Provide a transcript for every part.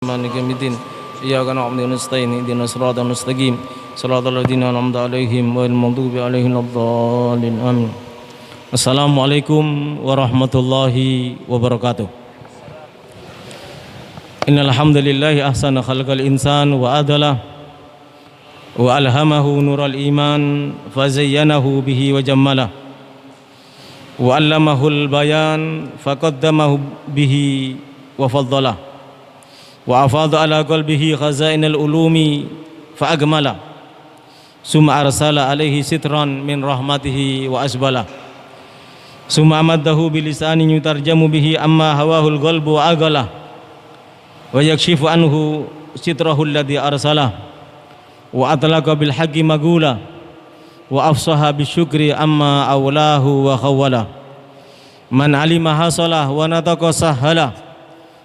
مالك يوم الدين إياك نعبد ونستعين اهدنا الصراط المستقيم صراط الذين أنعمت عليهم غير المغضوب عليهم ولا الضالين آمين. Assalamualaikum warahmatullahi wabarakatuh. Innal hamdalillahi ahsana khalqal insan wa adalah wa alhamahu nural iman fazayyanahu bihi wa jammalah wa allamahul bayan faqaddamahu bihi wa faddalah wa afadha ala qalbihi khazainal ulumi fa agmala summa arsala alaihi sitran min rahmatihi wa asbala summa amaddahu bilisanin yutarjamu bihi amma hawahul qalbu wa agala wa yakshifu anhu sitrahu alladhi arsala wa atlaqa bil haqqi magula wa afsaha bisyukri amma awlahu wa khawala man alima hasalah wa nataqa sahala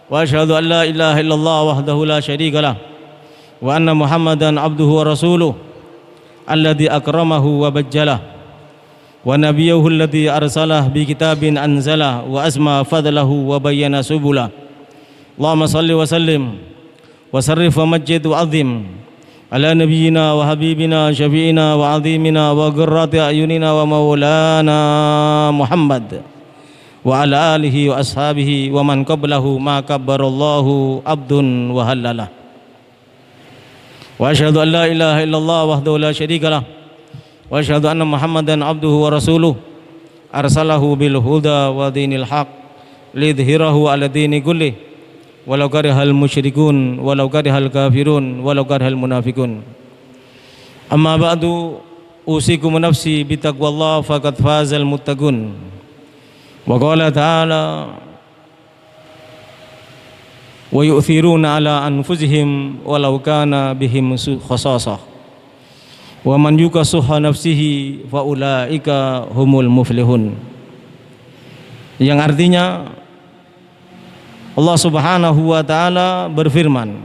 wa asyhadu an la ilaha illallah wahdahu la syarika lah wa anna muhammadan abduhu wa rasuluh alladhi akramahu wa bajjalah wa nabiyuhu alladhi arsalah bi kitabin anzalah wa asma fadlahu wa bayyana subula. Allahumma salli wa sallim wa sarrif wa majjid wa azim ala nabiyyina wa habibina syafi'ina wa azimina wa qurrati ayunina wa maulana Muhammad wa ala alihi wa ashabihi wa man qablahu ma kabbarallahu abdun wa halalah wa asyhadu an la ilaha illallah wahdahu la syarika lah wa asyhadu anna muhammadan abduhu wa rasuluh arsalahu bil huda wa dinil haq lidhhirahu ala dini kullih walau karihal musyrikun walau karihal kafirun walau karihal munafikun. Amma ba'du, usikum nafsi bitaqwallah faqad fazal muttaqun. Wa qala ta'ala wa yu'thiruna ala anfusihim walau kana bihim khasasah wa man yuqa shuhha nafsihi fa ulaika humul muflihun. Yang artinya Allah Subhanahu wa taala berfirman,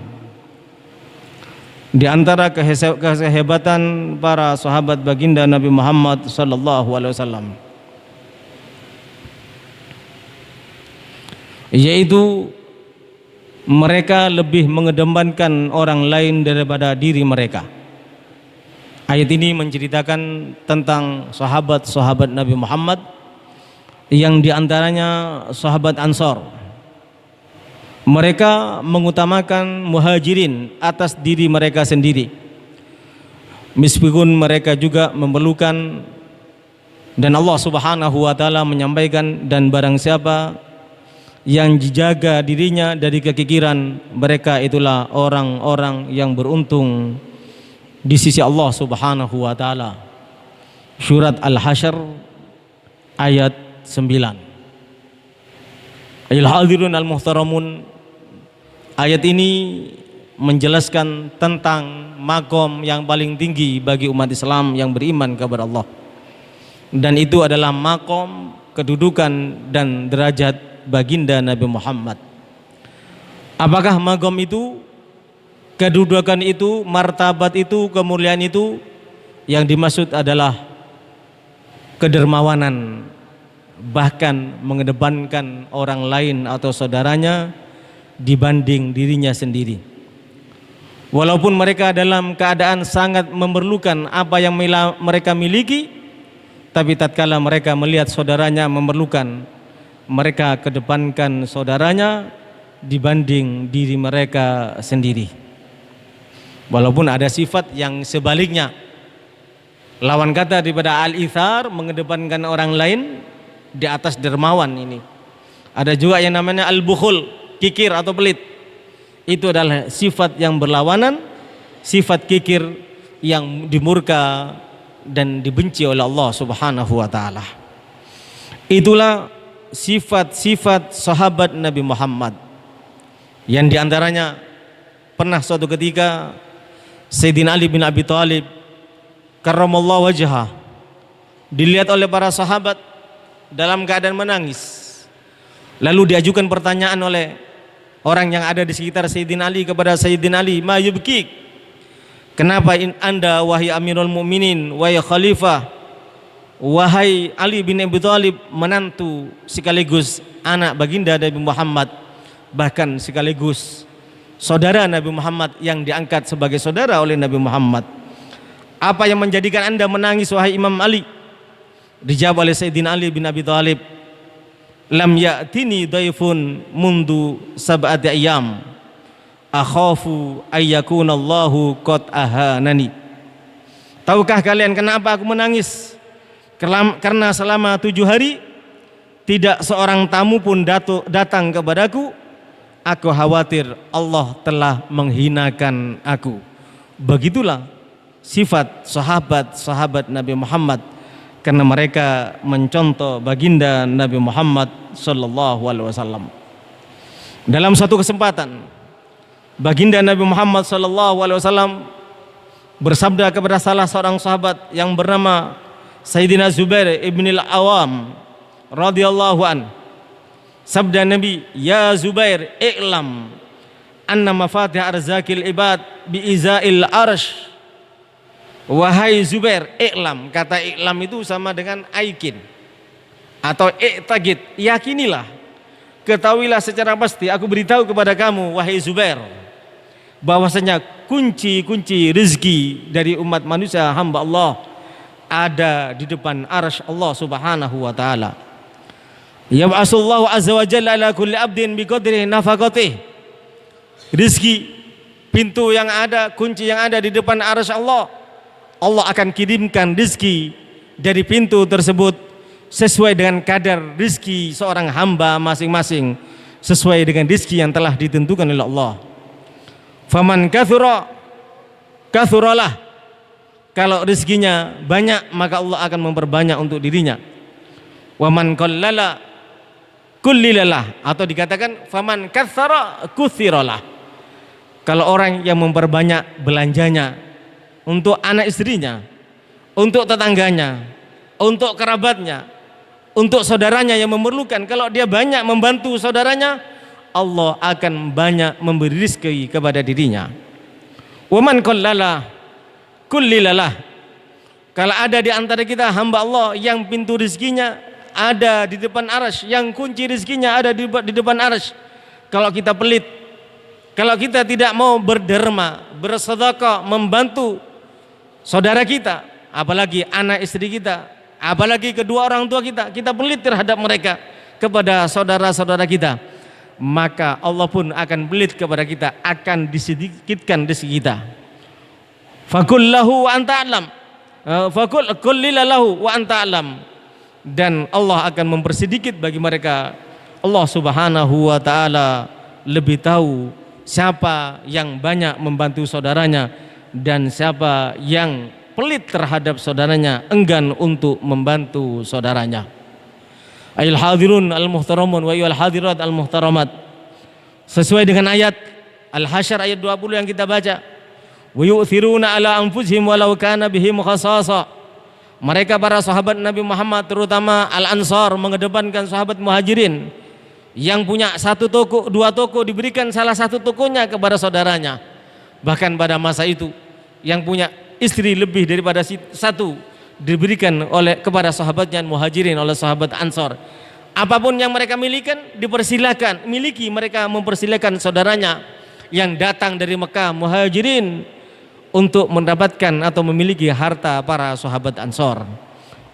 di antara kehebatan para sahabat baginda Nabi Muhammad sallallahu alaihi wasallam yaitu mereka lebih mengedepankan orang lain daripada diri mereka. Ayat ini menceritakan tentang sahabat-sahabat Nabi Muhammad yang diantaranya sahabat Ansor. Mereka mengutamakan muhajirin atas diri mereka sendiri, meskipun mereka juga memerlukan, dan Allah Subhanahu wa taala menyampaikan, dan barang siapa yang dijaga dirinya dari kekikiran, mereka itulah orang-orang yang beruntung di sisi Allah Subhanahu wa taala. Surat Al-Hasyr ayat 9. Ayol hadirun al-muhtaramun, ayat ini menjelaskan tentang makom yang paling tinggi bagi umat Islam yang beriman kepada Allah, dan itu adalah makom kedudukan dan derajat baginda Nabi Muhammad. Apakah makom itu, kedudukan itu, martabat itu, kemuliaan itu? Yang dimaksud adalah kedermawanan, bahkan mengedepankan orang lain atau saudaranya dibanding dirinya sendiri. Walaupun mereka dalam keadaan sangat memerlukan apa yang mereka miliki, tapi tatkala mereka melihat saudaranya memerlukan, mereka kedepankan saudaranya dibanding diri mereka sendiri. Walaupun ada sifat yang sebaliknya, lawan kata daripada al-ithar, mengedepankan orang lain di atas dermawan ini. Ada juga yang namanya al-bukhul, kikir atau pelit. Itu adalah sifat yang berlawanan, sifat kikir yang dimurka dan dibenci oleh Allah Subhanahu wa taala. Itulah sifat-sifat sahabat Nabi Muhammad, yang diantaranya pernah suatu ketika Sayyidina Ali bin Abi Thalib karramallahu wajhah dilihat oleh para sahabat dalam keadaan menangis. Lalu diajukan pertanyaan oleh orang yang ada di sekitar Sayyidina Ali kepada Sayyidina Ali, ma yubkik, kenapa anda wahai Amirul Mukminin, wahai Khalifah, wahai Ali bin Abi Thalib, menantu sekaligus anak baginda Nabi Muhammad, bahkan sekaligus saudara Nabi Muhammad yang diangkat sebagai saudara oleh Nabi Muhammad. Apa yang menjadikan anda menangis wahai Imam Ali? Dijawab oleh Sayyidina Ali bin Abi Thalib, lam ya'tini daifun mundu sab'ati ayyam akhafu ayyakunallahu qad ahanani. Tahukah kalian kenapa aku menangis? Karena selama 7 hari tidak seorang tamu pun datang kepadaku. Aku khawatir Allah telah menghinakan aku. Begitulah sifat sahabat-sahabat Nabi Muhammad, karena mereka mencontoh baginda Nabi Muhammad sallallahu alaihi wasallam. Dalam satu kesempatan, baginda Nabi Muhammad sallallahu alaihi wasallam bersabda kepada salah seorang sahabat yang bernama Sayyidina Zubair ibn al-Awam radhiyallahu an. Sabda Nabi, ya Zubair, i'lam anna mafatih arzakil ibad bi'izail arsh. Wahai Zubair, i'lam, kata i'lam itu sama dengan aikin atau i'taqid, yakinilah, ketahuilah secara pasti, aku beritahu kepada kamu wahai Zubair, bahwasanya kunci-kunci rezeki dari umat manusia hamba Allah ada di depan arsy Allah Subhanahu wa taala. Yab'asullahu azza wa jalla ala kulli abdin biqadri nafaqatih. Rezeki, pintu yang ada, kunci yang ada di depan arsy Allah, Allah akan kirimkan rezeki dari pintu tersebut sesuai dengan kadar rezeki seorang hamba masing-masing, sesuai dengan rezeki yang telah ditentukan oleh Allah. Faman kathura kathuralah, kalau rezekinya banyak maka Allah akan memperbanyak untuk dirinya. Waman qallala kullilalah, atau dikatakan faman kathara kuthiralah, kalau orang yang memperbanyak belanjanya untuk anak istrinya, untuk tetangganya, untuk kerabatnya, untuk saudaranya yang memerlukan, kalau dia banyak membantu saudaranya, Allah akan banyak memberi rezeki kepada dirinya. Waman qallala kullilalah, kalau ada di antara kita hamba Allah yang pintu rezekinya ada di depan arsy, yang kunci rezekinya ada di depan arsy, kalau kita pelit, kalau kita tidak mau berderma, bersedekah, membantu saudara kita, apalagi anak istri kita, apalagi kedua orang tua kita, kita pelit terhadap mereka, kepada saudara-saudara kita, maka Allah pun akan pelit kepada kita, akan disedikitkan rezeki kita. Fakul lahu wa anta alam, fakul kullilahu wa anta alam, dan Allah akan mempersedikit bagi mereka. Allah Subhanahu wa taala lebih tahu siapa yang banyak membantu saudaranya dan siapa yang pelit terhadap saudaranya, enggan untuk membantu saudaranya. Ayul hadirun al-muhtaramun wa ayyuhal hadirat al-muhtaramat, sesuai dengan ayat Al-Hasyr ayat 20 yang kita baca, wa yu'thiruna ala anfusihim walau kana bihim khasasa. Mereka para sahabat Nabi Muhammad, terutama Al-Ansar, mengedepankan sahabat Muhajirin yang punya 1 toko, 2 toko, diberikan salah 1 tokonya kepada saudaranya. Bahkan pada masa itu yang punya istri lebih daripada 1 diberikan kepada sahabatnya Muhajirin oleh sahabat Ansar. Apapun yang mereka milikan dipersilakan, mereka mempersilakan saudaranya yang datang dari Mekah, Muhajirin, untuk mendapatkan atau memiliki harta para sahabat Ansar.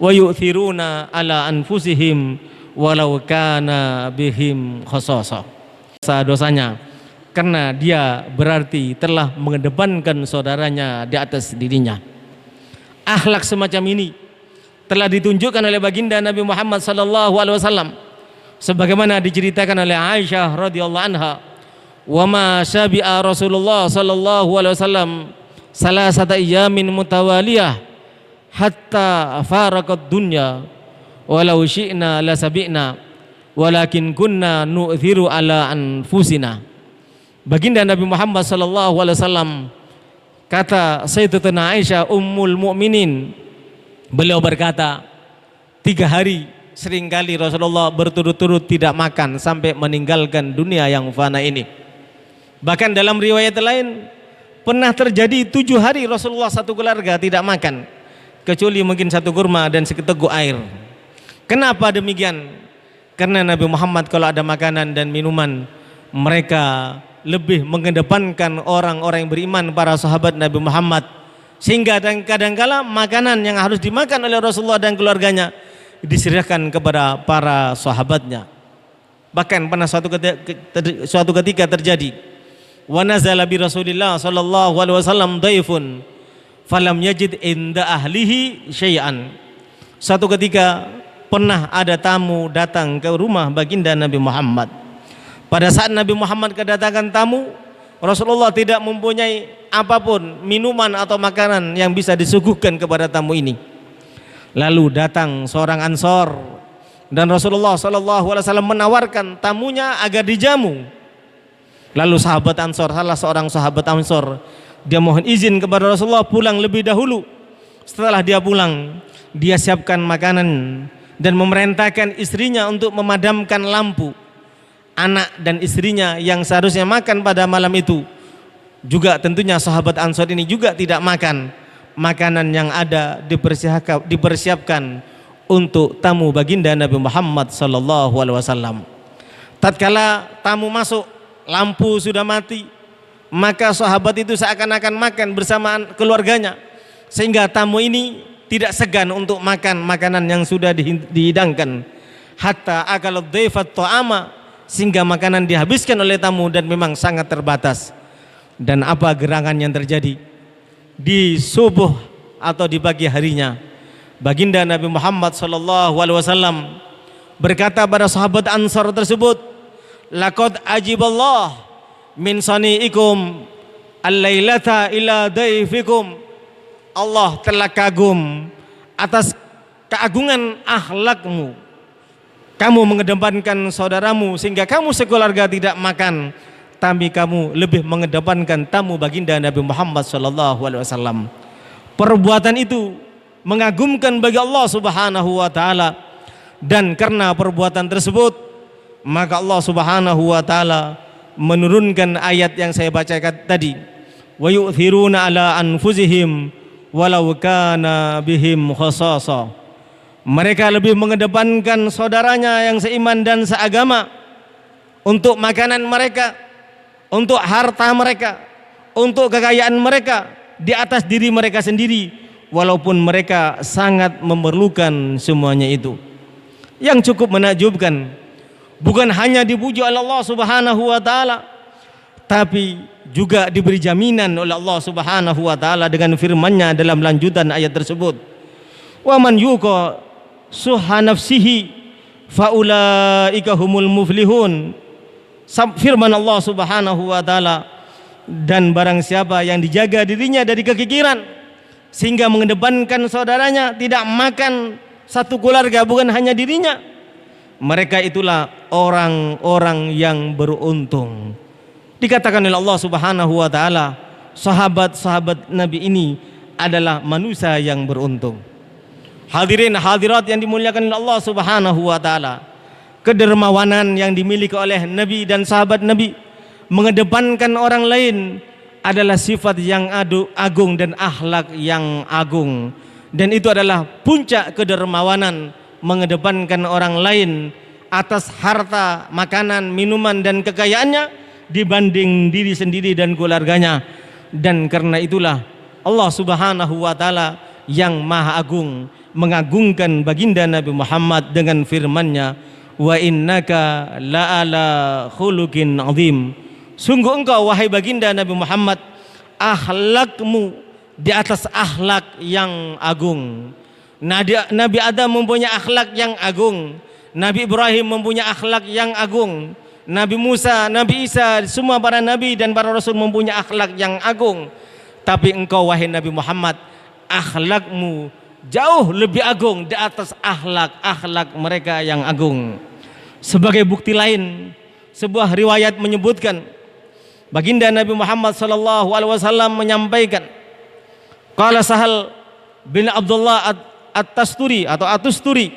Wa yu'thiruna ala anfusihim walau kana bihim khasasa. Dosanya karena dia berarti telah mengedepankan saudaranya di atas dirinya. Akhlak semacam ini telah ditunjukkan oleh baginda Nabi Muhammad sallallahu alaihi wasallam sebagaimana diceritakan oleh Aisyah radhiyallahu anha, wa ma syabi'a Rasulullah sallallahu alaihi wasallam salasata ayyamin mutawaliyah hatta faraqad dunya walau syi'na la sabi'na walakin kunna nu'thiru ala anfusina. Baginda Nabi Muhammad sallallahu alaihi wasallam, kata Sayyidatuna Aisyah ummul mukminin, beliau berkata 3 hari seringkali Rasulullah berturut-turut tidak makan sampai meninggalkan dunia yang fana ini. Bahkan dalam riwayat lain pernah terjadi 7 hari Rasulullah satu keluarga tidak makan kecuali mungkin 1 kurma dan seteguk air. Kenapa demikian? Karena Nabi Muhammad kalau ada makanan dan minuman mereka lebih mengedepankan orang-orang yang beriman, para sahabat Nabi Muhammad, sehingga kadang-kala makanan yang harus dimakan oleh Rasulullah dan keluarganya diserahkan kepada para sahabatnya. Bahkan pernah suatu ketika terjadi, wa nazala bi Rasulillah sallallahu alaihi wasallam dhaifun falam yajid inda ahlihi syai'an. Suatu ketika pernah ada tamu datang ke rumah baginda Nabi Muhammad. Pada saat Nabi Muhammad kedatangan tamu, Rasulullah tidak mempunyai apapun, minuman atau makanan yang bisa disuguhkan kepada tamu ini. Lalu datang seorang Ansor dan Rasulullah SAW menawarkan tamunya agar dijamu. Lalu sahabat Ansor, salah seorang sahabat Ansor, dia mohon izin kepada Rasulullah pulang lebih dahulu. Setelah dia pulang, dia siapkan makanan dan memerintahkan istrinya untuk memadamkan lampu. Anak dan istrinya yang seharusnya makan pada malam itu juga tentunya sahabat Ansor ini juga tidak makan. Makanan yang ada dipersiapkan untuk tamu baginda Nabi Muhammad sallallahu alaihi wasallam. Tatkala tamu masuk, lampu sudah mati, maka sahabat itu seakan-akan makan bersama keluarganya, sehingga tamu ini tidak segan untuk makan makanan yang sudah dihidangkan. Hatta akalat dhaifat ta'ama, sehingga makanan dihabiskan oleh tamu dan memang sangat terbatas. Dan apa gerangan yang terjadi di subuh atau di pagi harinya, baginda Nabi Muhammad sallallahu alaihi wasallam berkata pada sahabat Ansar tersebut, laqad ajiballah min sani'ikum al-lailata ila daifikum. Allah telah kagum atas keagungan akhlakmu. Kamu mengedepankan saudaramu sehingga kamu sekeluarga tidak makan, tapi kamu lebih mengedepankan tamu baginda Nabi Muhammad sallallahu alaihi wasallam. Perbuatan itu mengagumkan bagi Allah Subhanahu wa taala, dan karena perbuatan tersebut maka Allah Subhanahu wa taala menurunkan ayat yang saya bacakan tadi, wa yu'thiruna ala anfusihim walau kana bihim khasasa. Mereka lebih mengedepankan saudaranya yang seiman dan seagama untuk makanan mereka, untuk harta mereka, untuk kekayaan mereka di atas diri mereka sendiri, walaupun mereka sangat memerlukan semuanya itu. Yang cukup menakjubkan, bukan hanya dipuji oleh Allah Subhanahu wa taala, tapi juga diberi jaminan oleh Allah Subhanahu wa taala dengan firman-Nya dalam lanjutan ayat tersebut. Wa man yuqa suha nafsihi faulaika humul muflihun. Firman Allah Subhanahu wa taala, dan barang siapa yang dijaga dirinya dari kekikiran sehingga mengedepankan saudaranya, tidak makan satu keluarga, bukan hanya dirinya, mereka itulah orang-orang yang beruntung. Dikatakan oleh Allah Subhanahu wa taala, sahabat-sahabat Nabi ini adalah manusia yang beruntung. Hadirin hadirat yang dimuliakan oleh Allah Subhanahu wa taala, kedermawanan yang dimiliki oleh Nabi dan sahabat Nabi mengedepankan orang lain adalah sifat yang agung dan akhlak yang agung, dan itu adalah puncak kedermawanan, mengedepankan orang lain atas harta, makanan, minuman dan kekayaannya dibanding diri sendiri dan keluarganya. Dan karena itulah Allah Subhanahu wa taala yang maha agung mengagungkan baginda Nabi Muhammad dengan firman-Nya, wa innaka la'ala khuluqin azim. Sungguh engkau wahai baginda Nabi Muhammad, akhlakmu di atas akhlak yang agung. Nabi Adam mempunyai akhlak yang agung, Nabi Ibrahim mempunyai akhlak yang agung, Nabi Musa, Nabi Isa, semua para nabi dan para rasul mempunyai akhlak yang agung. Tapi engkau wahai Nabi Muhammad, akhlakmu jauh lebih agung di atas akhlak mereka yang agung. Sebagai bukti lain, sebuah riwayat menyebutkan baginda Nabi Muhammad sallallahu alaihi wasallam menyampaikan, qala Sahal bin Abdullah At-Tasturi atau At-Tusturi,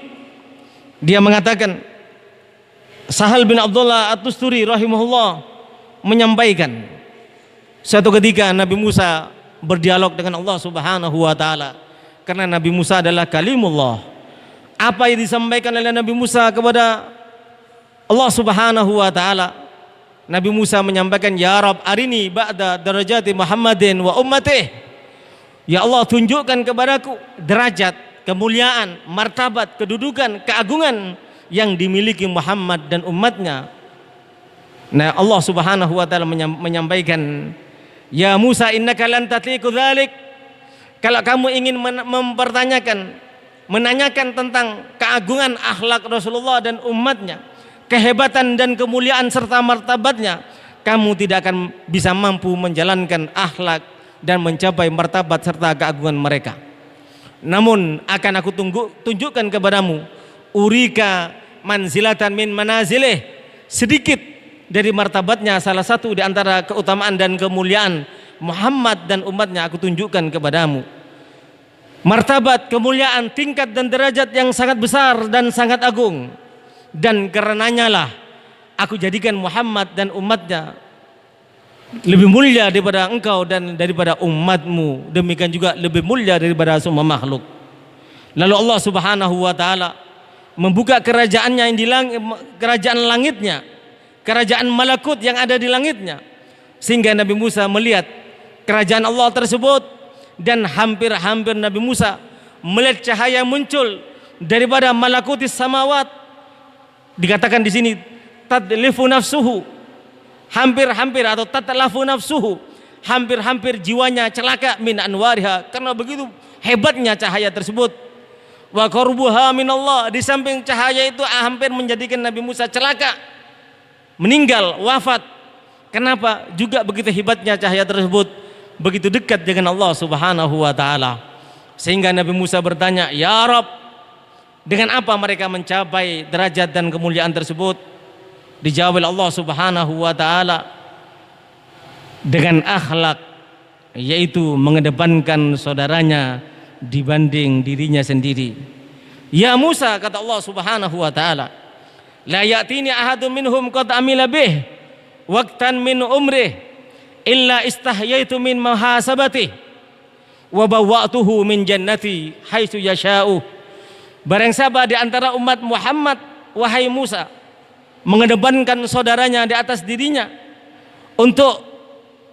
dia mengatakan, Sahal bin Abdullah At-Tusturi rahimahullah menyampaikan, suatu ketika Nabi Musa berdialog dengan Allah Subhanahu wa taala, karena Nabi Musa adalah kalimullah. Apa yang disampaikan oleh Nabi Musa kepada Allah Subhanahu wa taala? Nabi Musa menyampaikan, ya Rabb arini ba'da darajati Muhammadin wa ummatih. Ya Allah, tunjukkan kepadaku derajat, kemuliaan, martabat, kedudukan, keagungan yang dimiliki Muhammad dan umatnya. Nah, Allah Subhanahu wa taala menyampaikan, ya Musa innaka lan tatiku dzalik. Kalau kamu ingin menanyakan tentang keagungan akhlak Rasulullah dan umatnya, kehebatan dan kemuliaan serta martabatnya, kamu tidak akan bisa mampu menjalankan akhlak dan mencapai martabat serta keagungan mereka. Namun akan aku tunjukkan kepadamu urika manzilatan min manazilih, sedikit dari martabatnya, salah satu di antara keutamaan dan kemuliaan Muhammad dan umatnya aku tunjukkan kepadamu. Martabat, kemuliaan, tingkat dan derajat yang sangat besar dan sangat agung. Dan karenanya lah aku jadikan Muhammad dan umatnya lebih mulia daripada engkau dan daripada umatmu, demikian juga lebih mulia daripada semua makhluk. Lalu Allah Subhanahu wa taala membuka kerajaannya yang di kerajaan langitnya, kerajaan malakut yang ada di langitnya, sehingga Nabi Musa melihat kerajaan Allah tersebut, dan hampir-hampir Nabi Musa melihat cahaya muncul daripada malakutis samawat. Dikatakan di sini tadlifu nafsuhu, hampir-hampir atau tatlafu nafsuhu, hampir-hampir jiwanya celaka min anwariha, karena begitu hebatnya cahaya tersebut. Wa qarbuha minallah, di samping cahaya itu hampir menjadikan Nabi Musa celaka, meninggal, wafat. Kenapa? Juga begitu hebatnya cahaya tersebut, begitu dekat dengan Allah Subhanahu wa taala. Sehingga Nabi Musa bertanya, ya Rabb, dengan apa mereka mencapai derajat dan kemuliaan tersebut? Dijawab oleh Allah Subhanahu wa taala, dengan akhlak, yaitu mengedepankan saudaranya dibanding dirinya sendiri. Ya Musa, kata Allah Subhanahu wa taala, la ya'tini ahadun minhum qad amila bih waqtan min umrih illa istahyaitu min muhasabati wa bawwa'tuhu min jannati haitsu yasha'u. Barang siapa di antara umat Muhammad, wahai Musa, mengedepankan saudaranya di atas dirinya untuk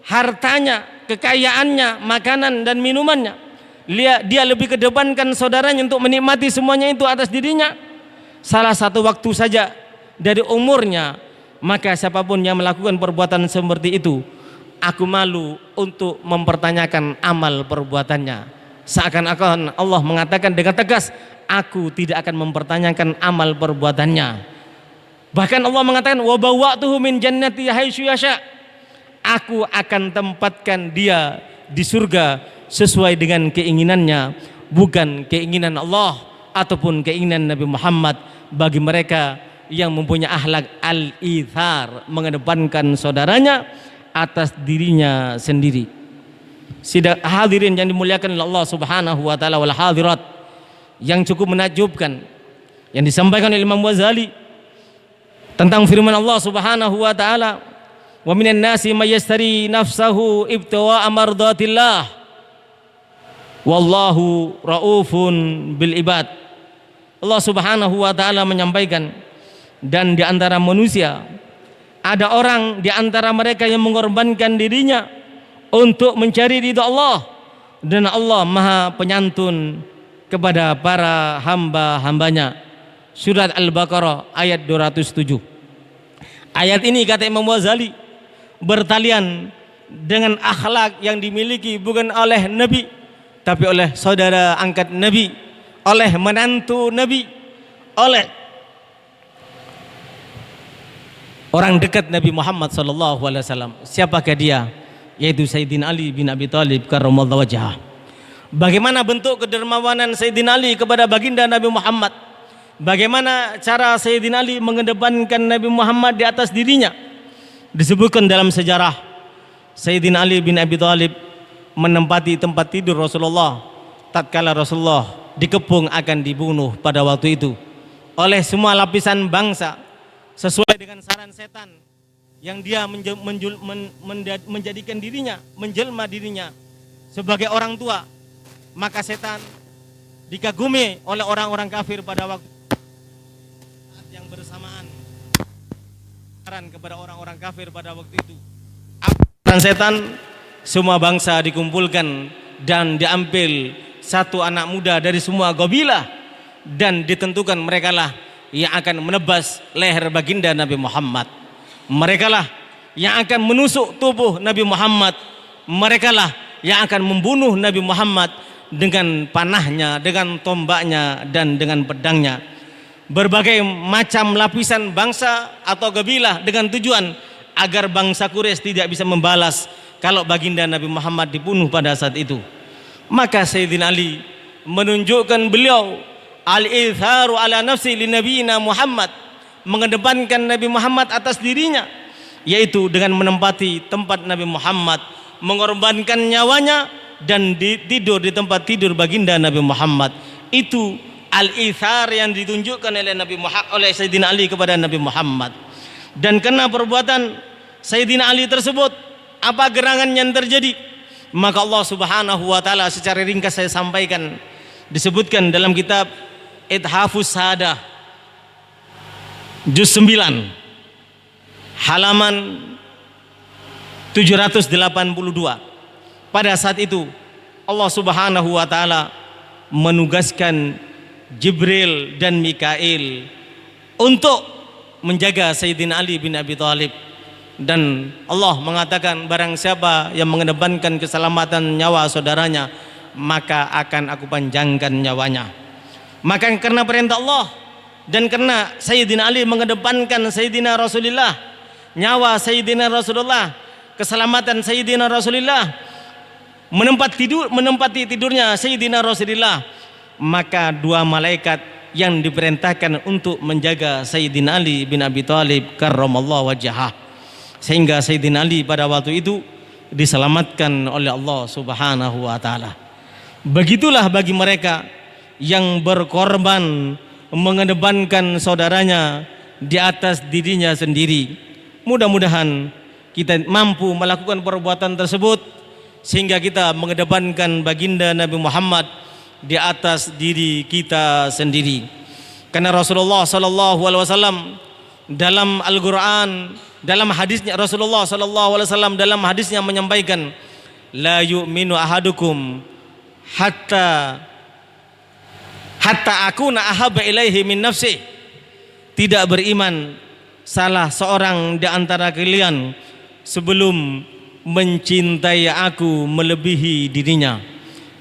hartanya, kekayaannya, makanan dan minumannya, dia lebih kedepankan saudaranya untuk menikmati semuanya itu atas dirinya, salah satu waktu saja dari umurnya, maka siapapun yang melakukan perbuatan seperti itu, aku malu untuk mempertanyakan amal perbuatannya. Seakan-akan Allah mengatakan dengan tegas, aku tidak akan mempertanyakan amal perbuatannya. Bahkan Allah mengatakan, wa bawwa'tuhu min jannati haitsu yasha, aku akan tempatkan dia di surga sesuai dengan keinginannya, bukan keinginan Allah ataupun keinginan Nabi Muhammad. Bagi mereka yang mempunyai akhlak al-ithar, mengedepankan saudaranya atas dirinya sendiri. Sidang hadirin yang dimuliakan oleh Allah Subhanahu wa taala wal hadirat, yang cukup menakjubkan yang disampaikan oleh Imam Ghazali tentang firman Allah Subhanahu wa taala, wa minan nasi may yastari nafsahu ibtiwa'a mardatillah wallahu raufun bil ibad. Allah Subhanahu wa taala menyampaikan, dan di antara manusia ada orang di antara mereka yang mengorbankan dirinya untuk mencari ridha Allah, dan Allah Maha Penyantun kepada para hamba-hambanya. Surat Al-Baqarah ayat 207. Ayat ini, kata Imam Ghazali, bertalian dengan akhlak yang dimiliki bukan oleh Nabi, tapi oleh saudara angkat Nabi, oleh menantu Nabi, oleh orang dekat Nabi Muhammad SAW. Siapakah dia? Yaitu Sayyidina Ali bin Abi Thalib karramallahu wajhah. Bagaimana bentuk kedermawanan Sayyidina Ali kepada baginda Nabi Muhammad? Bagaimana cara Sayyidina Ali mengedepankan Nabi Muhammad di atas dirinya? Disebutkan dalam sejarah, Sayyidina Ali bin Abi Thalib menempati tempat tidur Rasulullah tatkala Rasulullah dikepung akan dibunuh pada waktu itu oleh semua lapisan bangsa, sesuai dengan saran setan yang dia menjadikan dirinya, menjelma dirinya sebagai orang tua. Maka setan dikagumi oleh orang-orang kafir pada waktu yang bersamaan. kepada orang-orang kafir pada waktu itu. Dan setan, semua bangsa dikumpulkan dan diambil satu anak muda dari semua qabilah dan ditentukan merekalah yang akan menebas leher baginda Nabi Muhammad. Merekalah yang akan menusuk tubuh Nabi Muhammad. Merekalah yang akan membunuh Nabi Muhammad dengan panahnya, dengan tombaknya dan dengan pedangnya. Berbagai macam lapisan bangsa atau qabilah dengan tujuan agar bangsa Quraisy tidak bisa membalas kalau baginda Nabi Muhammad dibunuh pada saat itu. Maka Sayyidina Ali menunjukkan beliau al-itharu ala nafsi li nabiyina Muhammad, mengedepankan Nabi Muhammad atas dirinya, yaitu dengan menempati tempat Nabi Muhammad, mengorbankan nyawanya dan tidur di tempat tidur baginda Nabi Muhammad. Itu al-ithar yang ditunjukkan oleh Sayyidina Ali kepada Nabi Muhammad. Dan karena perbuatan Sayyidina Ali tersebut, apa gerangan yang terjadi? Maka Allah Subhanahu wa taala, secara ringkas saya sampaikan, disebutkan dalam kitab Ithafus Sadah juz 9 halaman 782. Pada saat itu Allah Subhanahu wa taala menugaskan Jibril dan Mikail untuk menjaga Sayyidina Ali bin Abi Thalib. Dan Allah mengatakan, barang siapa yang mengedepankan keselamatan nyawa saudaranya, maka akan aku panjangkan nyawanya. Maka karena perintah Allah dan karena Sayyidina Ali mengedepankan Sayyidina Rasulullah, nyawa Sayyidina Rasulullah, keselamatan Sayyidina Rasulullah, menempati tidurnya Sayyidina Rasulullah, maka dua malaikat yang diperintahkan untuk menjaga Sayyidina Ali bin Abi Thalib karramallahu wajhah, sehingga Sayyidina Ali pada waktu itu diselamatkan oleh Allah Subhanahu wa taala. Begitulah bagi mereka yang berkorban mengedepankan saudaranya di atas dirinya sendiri. Mudah-mudahan kita mampu melakukan perbuatan tersebut sehingga kita mengedepankan baginda Nabi Muhammad di atas diri kita sendiri. Karena Rasulullah sallallahu alaihi wasallam dalam Al-Qur'an, dalam hadisnya Rasulullah sallallahu alaihi wasallam dalam hadisnya menyampaikan, la yu'minu ahadukum hatta akuna ahabba ilaihi min nafsi. Tidak beriman salah seorang di antara kalian sebelum mencintai aku melebihi dirinya.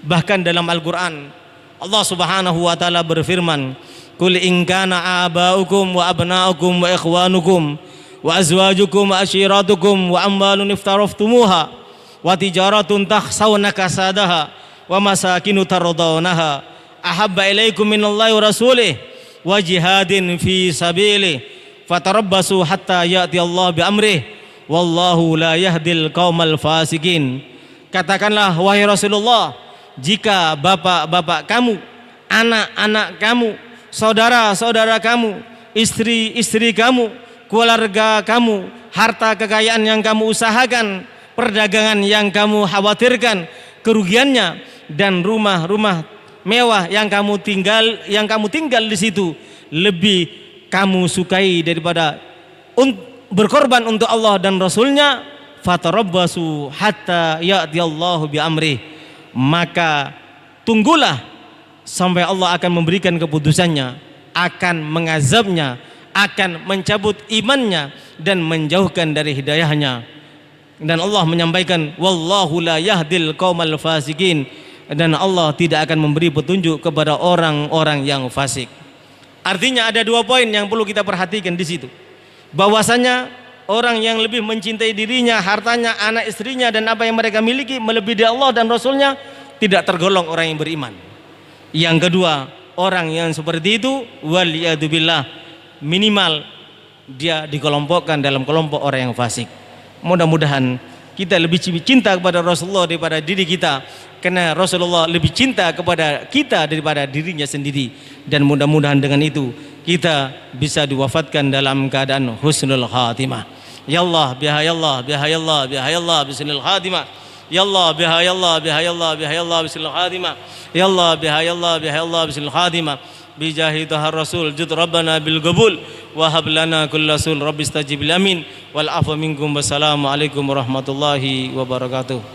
Bahkan dalam Al-Qur'an Allah Subhanahu wa taala berfirman, qul in kana aba'ukum wa abna'ukum wa ikhwanukum wa azwajukum wa ashiratukum wa amwalun iftaraftumuha wa tijaratun takhshawna kasadaha wa masakinu tardawnaha ahabba ilaikum minallahi wa rasulih wa jihadin fi sabilih fatarabbasu hatta ya'ti Allah bi amrih wallahu la yahdil qaumal fasikin. Katakanlah wahai Rasulullah, jika bapak-bapak kamu, anak-anak kamu, saudara-saudara kamu, istri-istri kamu, keluarga kamu, harta kekayaan yang kamu usahakan, perdagangan yang kamu khawatirkan kerugiannya, dan rumah-rumah mewah yang kamu tinggal di situ lebih kamu sukai daripada berkorban untuk Allah dan Rasulnya, fatarabbasu hatta ya'ti Allahu bi amrih, maka tunggulah sampai Allah akan memberikan keputusannya, akan mengazabnya, akan mencabut imannya dan menjauhkan dari hidayahnya. Dan Allah menyampaikan, wallahu la yahdil qaumal fasikin, dan Allah tidak akan memberi petunjuk kepada orang-orang yang fasik. Artinya ada dua poin yang perlu kita perhatikan di situ. Bahwasanya orang yang lebih mencintai dirinya, hartanya, anak istrinya dan apa yang mereka miliki melebihi Allah dan Rasulnya tidak tergolong orang yang beriman. Yang kedua, orang yang seperti itu waliyadzubillah, minimal dia dikelompokkan dalam kelompok orang yang fasik. Mudah-mudahan kita lebih cinta kepada Rasulullah daripada diri kita, karena Rasulullah lebih cinta kepada kita daripada dirinya sendiri. Dan mudah-mudahan dengan itu kita bisa diwafatkan dalam keadaan husnul khatimah. Ya Allah biha ya Allah biha ya Allah biha ya Allah bismil khatimah. Ya Allah biha ya Allah biha ya Allah biha ya Allah bismil khatimah. Ya Allah biha ya Allah biha ya Allah bismil khatimah. Bijahi tahar rasul jud rabbana bil qabul wa hab lana kulla sul rabbi istajib amin wal afwa minkum wassalamu alaikum warahmatullahi wabarakatuh.